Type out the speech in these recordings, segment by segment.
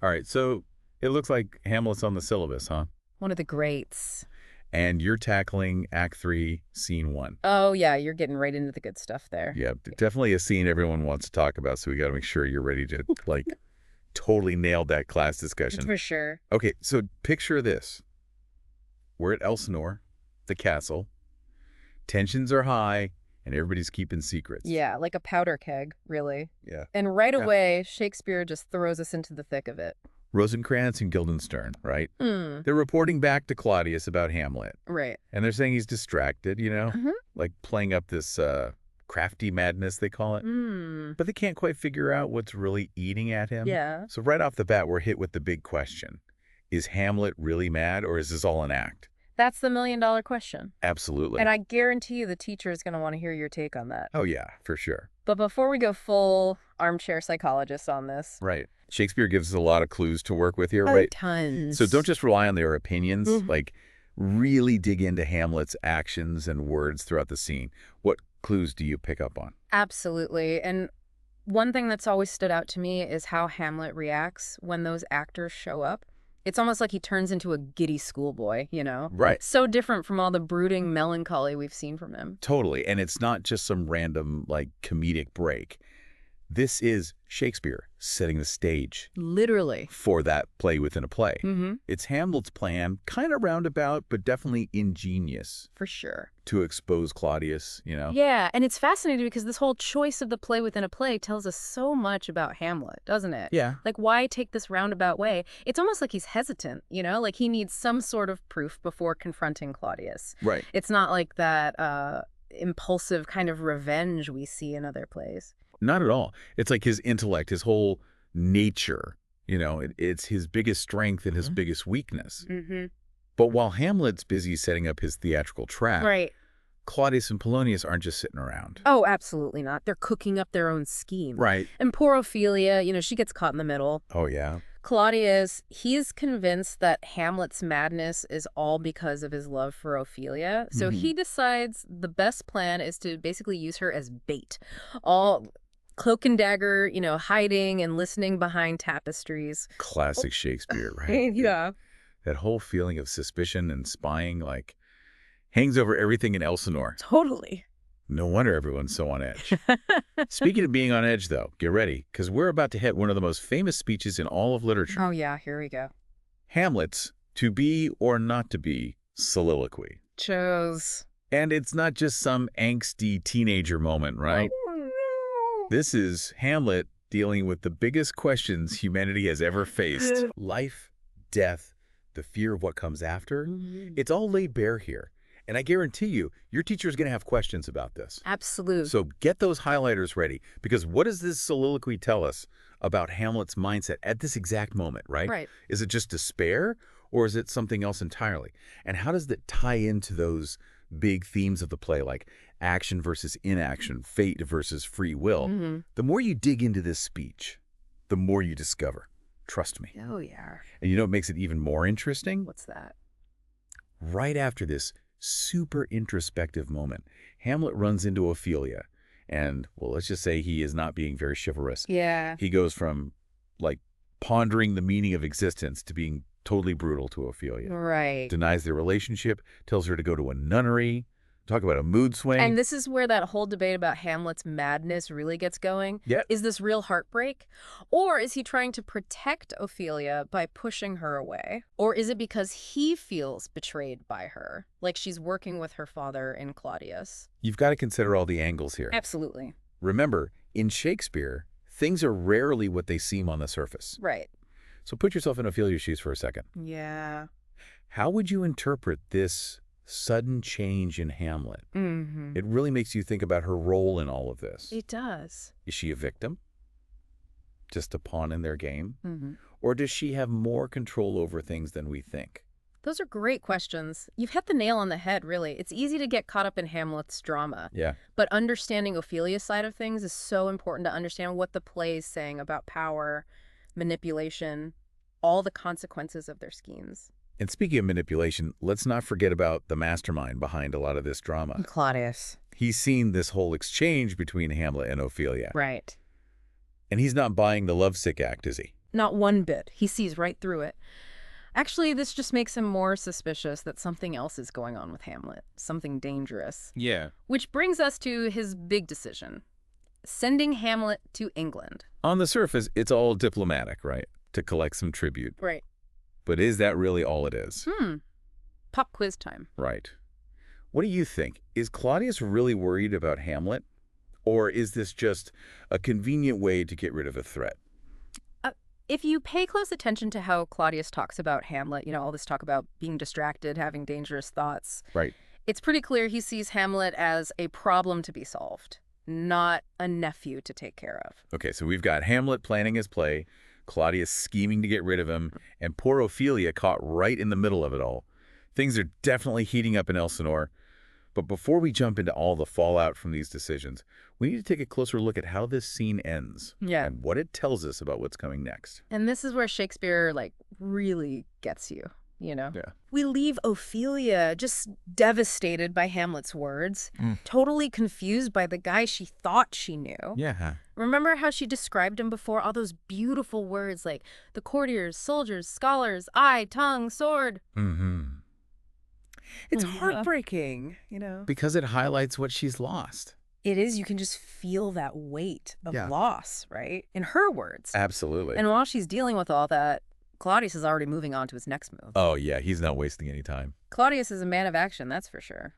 All right, so it looks like Hamlet's on the syllabus, huh? One of the greats. And you're tackling Act 3, Scene 1. Oh, yeah, you're getting right into the good stuff there. Yeah, definitely a scene everyone wants to talk about, so we got to make sure you're ready to, like, totally nail that class discussion. For sure. Okay, so picture this. We're at Elsinore, the castle. Tensions are high, and everybody's keeping secrets. Yeah, like a powder keg, really. Yeah. And right Yeah. away, Shakespeare just throws us into the thick of it. Rosencrantz and Guildenstern, right? Hmm. They're reporting back to Claudius about Hamlet. Right. And they're saying he's distracted, Mhm. like playing up this crafty madness, they call it. Hmm. But they can't quite figure out what's really eating at him. Yeah. So right off the bat, we're hit with the big question. Is Hamlet really mad, or is this all an act? That's the million-dollar question. Absolutely. And I guarantee you the teacher is going to want to hear your take on that. Oh, yeah, for sure. But before we go full armchair psychologist on this. Right. Shakespeare gives us a lot of clues to work with here, right? Tons. So don't just rely on their opinions. Mhm. Like, really dig into Hamlet's actions and words throughout the scene. What clues do you pick up on? Absolutely. And one thing that's always stood out to me is how Hamlet reacts when those actors show up. It's almost like he turns into a giddy schoolboy, you know? Right. So different from all the brooding melancholy we've seen from him. Totally. And it's not just some random, like, comedic break. This is Shakespeare setting the stage Literally. for that play within a play. Mm-hmm. It's Hamlet's plan, kind of roundabout, but definitely ingenious For sure. to expose Claudius, Yeah, and it's fascinating because this whole choice of the play within a play tells us so much about Hamlet, doesn't it? Yeah. Like, why take this roundabout way? It's almost like he's hesitant, like he needs some sort of proof before confronting Claudius. Right. It's not like that impulsive kind of revenge we see in other plays. Not at all. It's like his intellect, his whole nature, it's his biggest strength and his biggest weakness. Mm-hmm. But while Hamlet's busy setting up his theatrical trap, Right. Claudius and Polonius aren't just sitting around. Oh, absolutely not. They're cooking up their own scheme. Right. And poor Ophelia, she gets caught in the middle. Oh, yeah. Claudius, he's convinced that Hamlet's madness is all because of his love for Ophelia. So he decides the best plan is to basically use her as bait. All cloak and dagger, hiding and listening behind tapestries. Classic Shakespeare, right? Yeah. That whole feeling of suspicion and spying, hangs over everything in Elsinore. Totally. No wonder everyone's so on edge. Speaking of being on edge, though, get ready, because we're about to hit one of the most famous speeches in all of literature. Oh, yeah, here we go. Hamlet's to be or not to be soliloquy. Chose. And it's not just some angsty teenager moment, right? This is Hamlet dealing with the biggest questions humanity has ever faced. Life, death, the fear of what comes after. It's all laid bare here. And I guarantee you, your teacher is going to have questions about this. Absolute. So get those highlighters ready, because what does this soliloquy tell us about Hamlet's mindset at this exact moment, right? Right. Is it just despair, or is it something else entirely? And how does that tie into those big themes of the play, like action versus inaction, fate versus free will? The more you dig into this speech, the more you discover. Trust me. Oh, yeah. And you know what makes it even more interesting? What's that? Right after this super introspective moment, Hamlet runs into Ophelia, and, well, let's just say he is not being very chivalrous. Yeah. He goes from, pondering the meaning of existence to being totally brutal to Ophelia. Right. Denies their relationship, tells her to go to a nunnery. Talk about a mood swing. And this is where that whole debate about Hamlet's madness really gets going. Yeah. Is this real heartbreak? Or is he trying to protect Ophelia by pushing her away? Or is it because he feels betrayed by her, like she's working with her father in Claudius? You've got to consider all the angles here. Absolutely. Remember, in Shakespeare, things are rarely what they seem on the surface. Right. So put yourself in Ophelia's shoes for a second. Yeah. How would you interpret this sudden change in Hamlet? It really makes you think about her role in all of this. It does. Is she a victim? Just a pawn in their game? Or does she have more control over things than we think? Those are great questions. You've hit the nail on the head, really. It's easy to get caught up in Hamlet's drama. Yeah. But understanding Ophelia's side of things is so important to understand what the play is saying about power, manipulation, all the consequences of their schemes. And speaking of manipulation, let's not forget about the mastermind behind a lot of this drama. Claudius. He's seen this whole exchange between Hamlet and Ophelia. Right. And he's not buying the lovesick act, is he? Not one bit. He sees right through it. Actually, this just makes him more suspicious that something else is going on with Hamlet, something dangerous. Yeah. Which brings us to his big decision, sending Hamlet to England. On the surface, it's all diplomatic, right? To collect some tribute. Right. But is that really all it is? Pop quiz time. Right. What do you think? Is Claudius really worried about Hamlet? Or is this just a convenient way to get rid of a threat? If you pay close attention to how Claudius talks about Hamlet, all this talk about being distracted, having dangerous thoughts, Right. it's pretty clear he sees Hamlet as a problem to be solved, not a nephew to take care of. Okay, so we've got Hamlet planning his play, Claudius scheming to get rid of him, and poor Ophelia caught right in the middle of it all. Things are definitely heating up in Elsinore. But before we jump into all the fallout from these decisions, we need to take a closer look at how this scene ends and what it tells us about what's coming next. And this is where Shakespeare, really gets you, Yeah. We leave Ophelia just devastated by Hamlet's words, totally confused by the guy she thought she knew. Yeah. Remember how she described him before? All those beautiful words like the courtiers, soldiers, scholars, eye, tongue, sword. It's heartbreaking, because it highlights what she's lost. It is. You can just feel that weight of Yeah. loss, right? In her words. Absolutely. And while she's dealing with all that, Claudius is already moving on to his next move. Oh, yeah, he's not wasting any time. Claudius is a man of action, that's for sure.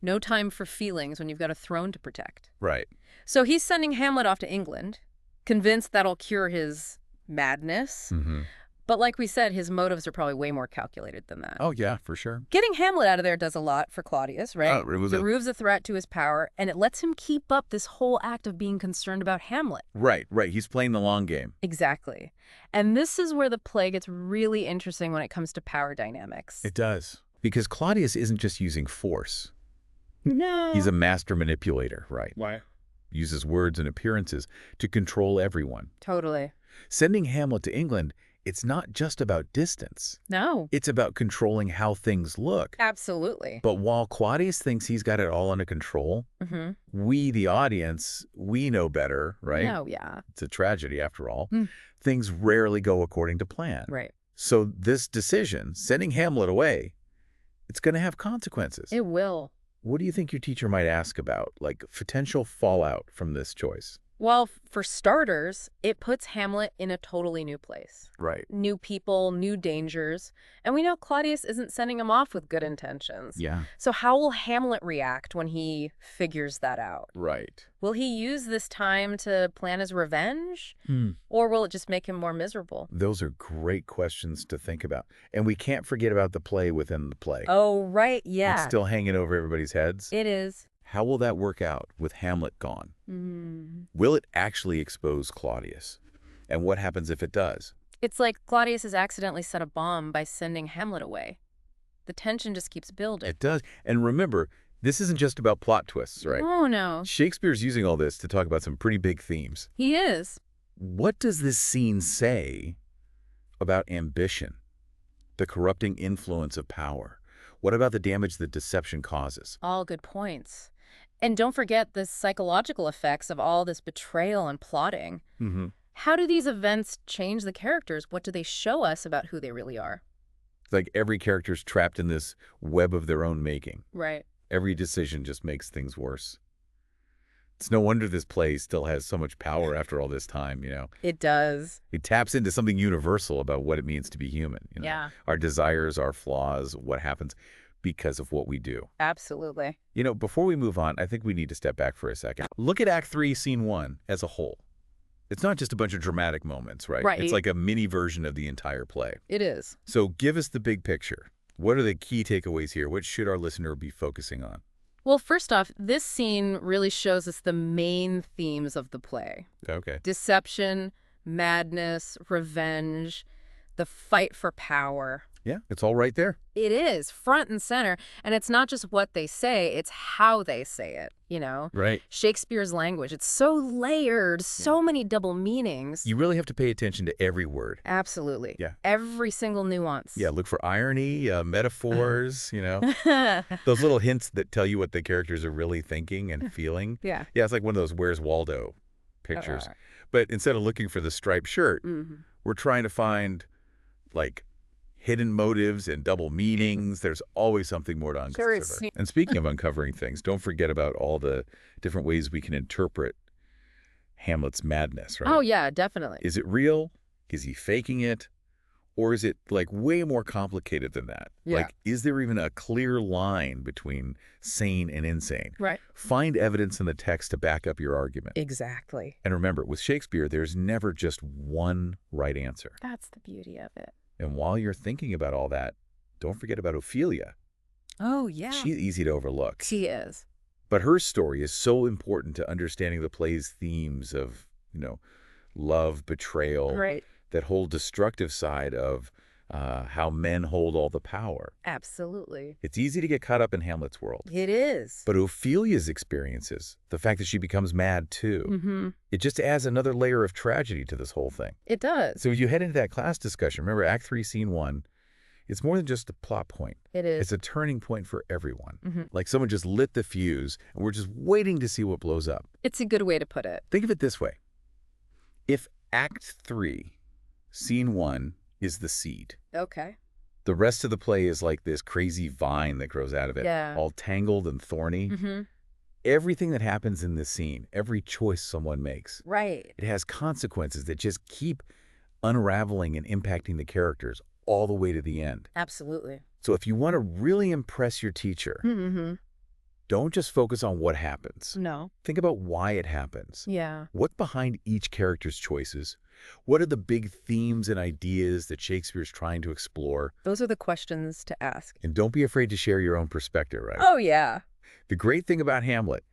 No time for feelings when you've got a throne to protect. Right. So he's sending Hamlet off to England, convinced that'll cure his madness. But like we said, his motives are probably way more calculated than that. Oh, yeah, for sure. Getting Hamlet out of there does a lot for Claudius, right? Oh, it removes a threat to his power, and it lets him keep up this whole act of being concerned about Hamlet. Right. He's playing the long game. Exactly. And this is where the play gets really interesting when it comes to power dynamics. It does. Because Claudius isn't just using force. No. He's a master manipulator, right? Why? Uses words and appearances to control everyone. Totally. Sending Hamlet to England, it's not just about distance. No. It's about controlling how things look. Absolutely. But while Claudius thinks he's got it all under control, we, the audience, we know better, right? Oh, yeah. It's a tragedy, after all. Things rarely go according to plan. Right. So this decision, sending Hamlet away, it's going to have consequences. It will. What do you think your teacher might ask about, like potential fallout from this choice? Well, for starters, it puts Hamlet in a totally new place. Right. New people, new dangers. And we know Claudius isn't sending him off with good intentions. Yeah. So how will Hamlet react when he figures that out? Right. Will he use this time to plan his revenge? Or will it just make him more miserable? Those are great questions to think about. And we can't forget about the play within the play. Oh, right. Yeah. It's still hanging over everybody's heads. It is. How will that work out with Hamlet gone? Will it actually expose Claudius? And what happens if it does? It's like Claudius has accidentally set a bomb by sending Hamlet away. The tension just keeps building. It does. And remember, this isn't just about plot twists, right? Oh, no. Shakespeare's using all this to talk about some pretty big themes. He is. What does this scene say about ambition, the corrupting influence of power? What about the damage that deception causes? All good points. And don't forget the psychological effects of all this betrayal and plotting. How do these events change the characters? What do they show us about who they really are? It's like every character's trapped in this web of their own making. Right. Every decision just makes things worse. It's no wonder this play still has so much power after all this time, It does. It taps into something universal about what it means to be human. Yeah. Our desires, our flaws, what happens because of what we do. Absolutely. Before we move on, I think we need to step back for a second. Look at Act 3, Scene 1 as a whole. It's not just a bunch of dramatic moments, right? Right. It's like a mini version of the entire play. It is. So give us the big picture. What are the key takeaways here? What should our listener be focusing on? Well, first off, this scene really shows us the main themes of the play. Okay. Deception, madness, revenge, the fight for power. Yeah, it's all right there. It is, front and center. And it's not just what they say, it's how they say it, Right. Shakespeare's language, it's so layered, so many double meanings. You really have to pay attention to every word. Absolutely. Yeah. Every single nuance. Yeah, look for irony, metaphors, those little hints that tell you what the characters are really thinking and feeling. Yeah. Yeah, it's like one of those Where's Waldo pictures. But instead of looking for the striped shirt, Mm-hmm. we're trying to find, like, hidden motives and double meanings. There's always something more to uncover. Sure. And speaking of uncovering things, don't forget about all the different ways we can interpret Hamlet's madness, right? Oh, yeah, definitely. Is it real? Is he faking it? Or is it, like, way more complicated than that? Yeah. Like, is there even a clear line between sane and insane? Right. Find evidence in the text to back up your argument. Exactly. And remember, with Shakespeare, there's never just one right answer. That's the beauty of it. And while you're thinking about all that, don't forget about Ophelia. Oh, yeah. She's easy to overlook. She is. But her story is so important to understanding the play's themes of, love, betrayal, Right. that whole destructive side of how men hold all the power. Absolutely. It's easy to get caught up in Hamlet's world. It is. But Ophelia's experiences, the fact that she becomes mad too, it just adds another layer of tragedy to this whole thing. It does. So if you head into that class discussion, remember Act 3, Scene 1, it's more than just a plot point. It is. It's a turning point for everyone. Like someone just lit the fuse, and we're just waiting to see what blows up. It's a good way to put it. Think of it this way. If Act 3, Scene 1 is the seed, Okay. the rest of the play is like this crazy vine that grows out of it, Yeah. all tangled and thorny. Everything that happens in this scene, every choice someone makes, Right. it has consequences that just keep unraveling and impacting the characters all the way to the end. Absolutely. So if you want to really impress your teacher, don't just focus on what happens. No. Think about why it happens. Yeah. What's behind each character's choices? What are the big themes and ideas that Shakespeare's trying to explore? Those are the questions to ask. And don't be afraid to share your own perspective, right? Oh, yeah. The great thing about Hamlet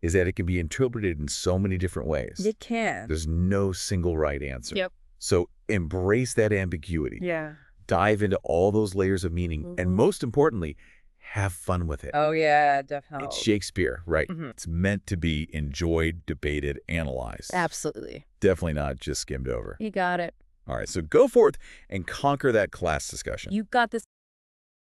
is that it can be interpreted in so many different ways. It can. There's no single right answer. Yep. So embrace that ambiguity. Yeah. Dive into all those layers of meaning. And most importantly, have fun with it. Oh, yeah, definitely. It's Shakespeare, right? It's meant to be enjoyed, debated, analyzed. Absolutely. Definitely not just skimmed over. You got it. All right, so go forth and conquer that class discussion. You got this.